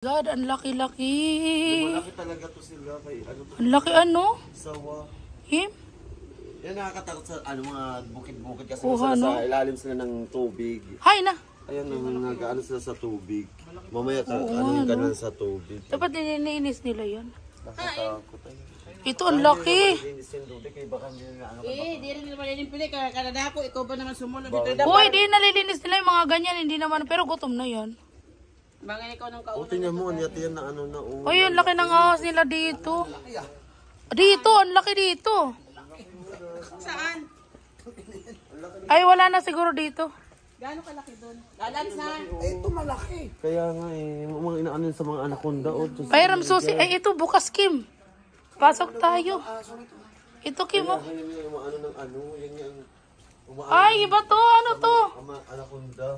God, ang laki-laki. Malaki talaga to sila. Kay, ano to? Ang laki ano? Sawa. Him? Yan nakakatakot sa mga bukid-bukid kasi Ano? sa ilalim sila ng tubig. Hay na. Ayan nag-ano sila sa tubig. Mamaya ano yung ganun sa tubig. Dapat nililinis nila yan. Nakatakot. Ito ang laki. Di rin nila malilimpili. Kada ako, ikaw ba naman sumunod dito? Uy, di nalilinis nila yung mga ganyan. Hindi naman, pero gutom na yan. Mga ikaw ng O kauna. tingnan mo, yan na ano na. Uy, ang laki ng ahas nila dito. Dito, ang laki dito. Saan? Ay, wala na siguro dito. Gaano kalaki doon? Lalan saan? Kaya nga yung mga inaano sa mga anaconda. Pairam susi. Ay, ito, bukas, Kim. Pasok tayo. Ito, Kim, oh. Yan yung ano ng ano. Yan yung Ay, iba to. Ano to? anaconda.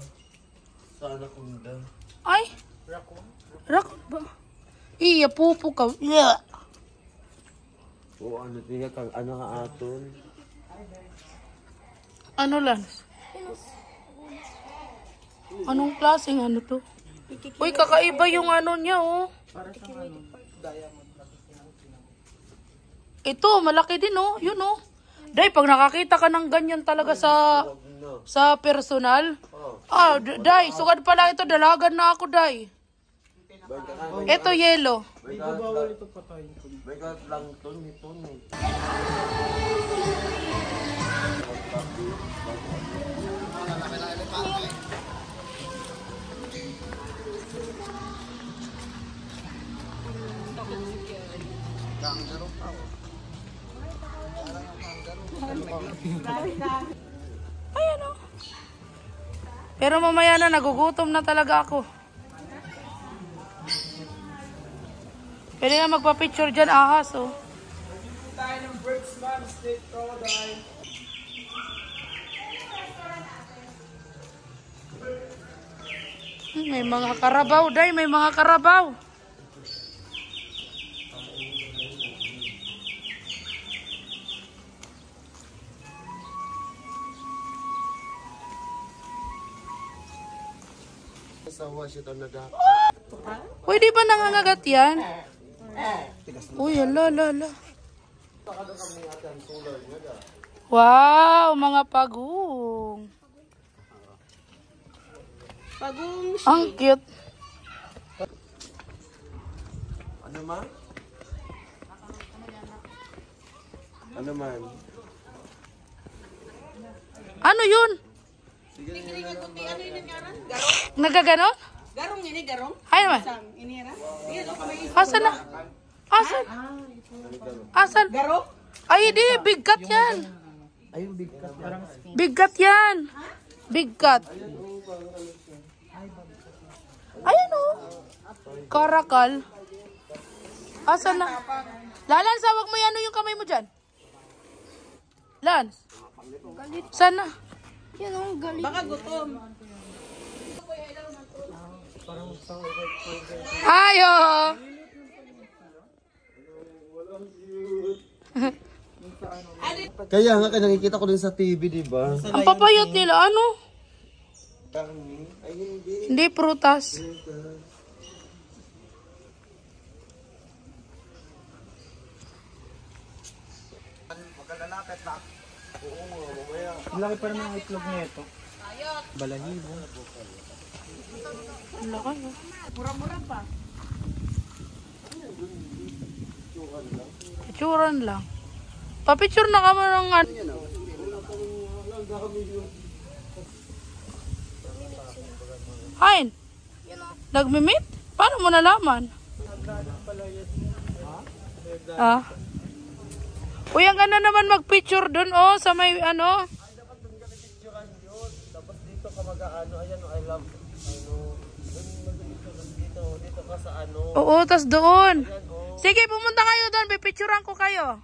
Sa anaconda. Ay. Rakon ba? Iya, pupo ka. Yeah. O ano niya kang ano ka aton. Ano lang? Anong klaseng ano to? Uy, kakaiba yung ano niya, oh. Ito, malaki din, oh. Yun, oh. Day, pag nakakita ka ng ganyan talaga sa personal. Day, sugad pala ito. Dalagan na ako, Day. Ito, yellow. May bawal ito patayin ko. May plankton ito. Ayan, oh. Pero mamaya na, nagugutom na talaga ako. Pwede nga magpa-picture dyan, ahas, oh. Tayo ng Birdsman State Crocodile. May mga karabaw, Day. May mga karabaw. Sawa siya ito na dapat. Uy, di ba nangangagat yan? Uy, ala. Wow, mga pagong. Pagong Ang cute. Ano man? Ano man? Ano yun? Nagaganon? Garong ini, garong? Ay naman. Sang inira? Iyan o kamay. Asan na? Asan? Asan? Garong? Ay, di. Big cat yan. Ayun, big cat. Big cat yan. Big cat. Ayan o. Karakal. Asan na? Lans, wag mo yan yung kamay mo dyan. Lans. Sana? Yan o, galit. Baka gutom. Ayo! Kaya nga, nakikita ko din sa TV, di ba? Ang papayat nila, ano? Karni? Ay, hindi. Hindi, prutas. Magkalalapit na. Oo nga, mamaya. Ang laki pa naman ang itlog nito. Balahibo. Ang laki, oh. Mura-mura pa. Picturean lang. Papicture na kami ng ano. Hain. Nagmimit? Paano mo nalaman? Ah. Uy, ang ganda naman magpicture dun, oh, sa may ano. Tapos dito ka mag-ano, ayan, I love, dito ka sa ano. Oo, tas doon. Sige, pumunta kayo doon. Pipicturean ko kayo.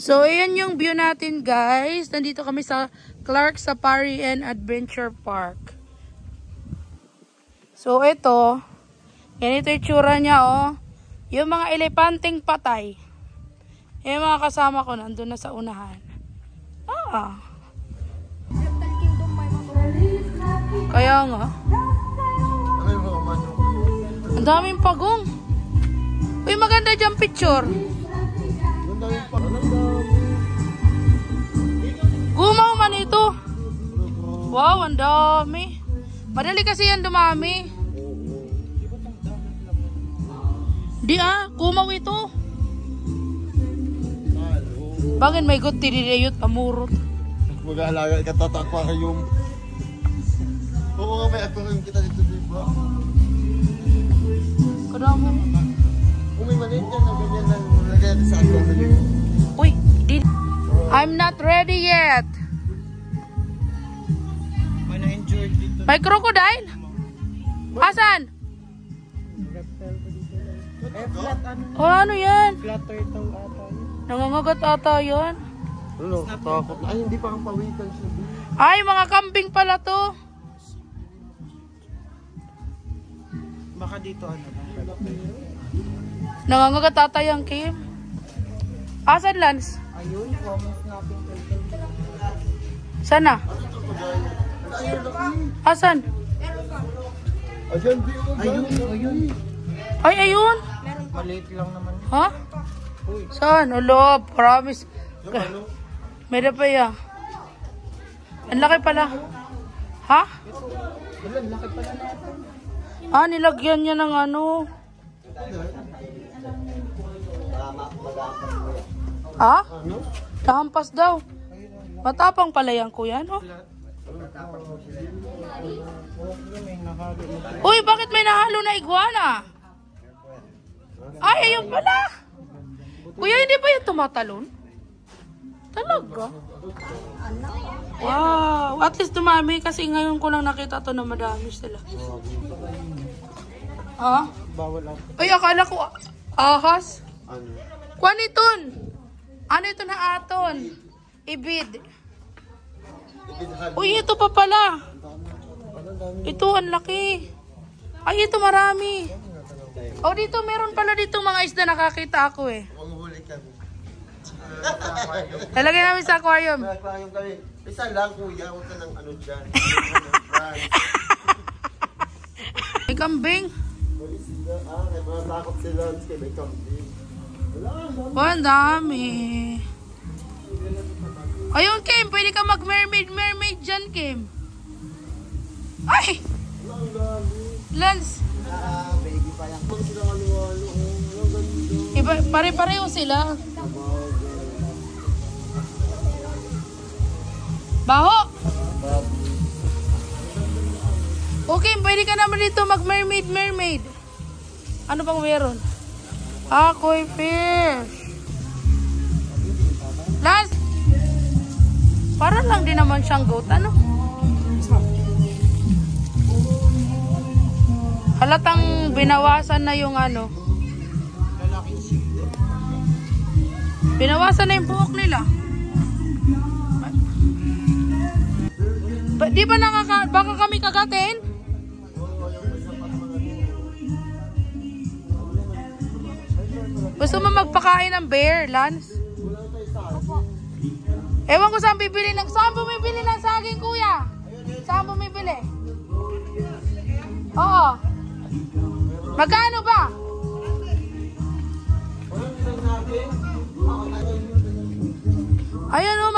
So, ayan yung view natin, guys. Nandito kami sa Clark Safari and Adventure Park. So, ito. Ganito yung tsura niya, oh. Yung mga elepanteng patay. Yung mga kasama ko nandun na sa unahan. Ah. Kaya nga. Ano yung mga manok? Daming pagong. Uy, maganda dyan picture. Gumaw man ito. Wow, ang dami. Madali kasi yan dumami. Di kumaw ito. Bakit may good tirirayot amurot? Mag-aalaga ka aquarium. Oo nga, may aquarium kita dito, diba? Kadamo. Kung may maliit yan, na ganyan lang. Lagay sa aquarium. Uy, I'm not ready yet. May na-enjoy dito. May crocodile? Asan? Flat ano? Oh, ano yan? Flat turtle ata. Nangangagat ata yan. Ano, takot na. Ay, hindi pa kang pawikan siya. Ay, mga kambing pala to. Baka dito ano. Nangangagat ata yan, Kim. Asan, Lance? Ayun, promise natin. Sana? Asan? Ayan, di ko. Ayun. Ay, ayun. Maliit lang naman. Ha? Saan? Alo, promise. Meron pa yan. Ang laki pala. Ha? Nilagyan niya ng ano. Tahampas daw. Matapang pala yan, kuya, no? Uy, bakit may nahalo na iguana? Ay, ayun pala. Kuya, hindi ba yung tumatalon? Talaga? Wow, at least dumami kasi ngayon ko lang nakita to na madami sila. Ha? Bawal ako. Ay, akala ko ahas. Ano? Kwaniton. Ano ito na aton? Ibid. Uy, ito pa pala. Ito, ang laki. Ay, ito marami. Oh, dito meron pala dito mga isda nakakita ako eh. Manghuli kami. Talagay namin sa aquarium. May aquarium kami. Isa lang, kuya. Huwag ka ng ano dyan. May kambing. May mga takot sila. Kaya may kambing. Oh, ang dami. Ayun, Kim. Pwede ka mag-mermaid dyan, Kim. Ay! Lance. Baby pa yan. Kung sila halo-halo. Ang ganda. Iba, pare-pareho sila. Baho! Okay, pwede ka naman dito mag-mermaid. Ano pang meron? Koi fish. Last! Parang lang din naman siyang goat. Ano? Halatang binawasan na yung ano. Binawasan na yung buhok nila. Di ba baka kami kagatin? Gusto mo magpakain ng bear, Lance? Ewan ko saan bibili ng... Saan bumibili ng saging, kuya? Saan bumibili? Oo. Magkano ba? Ayan o,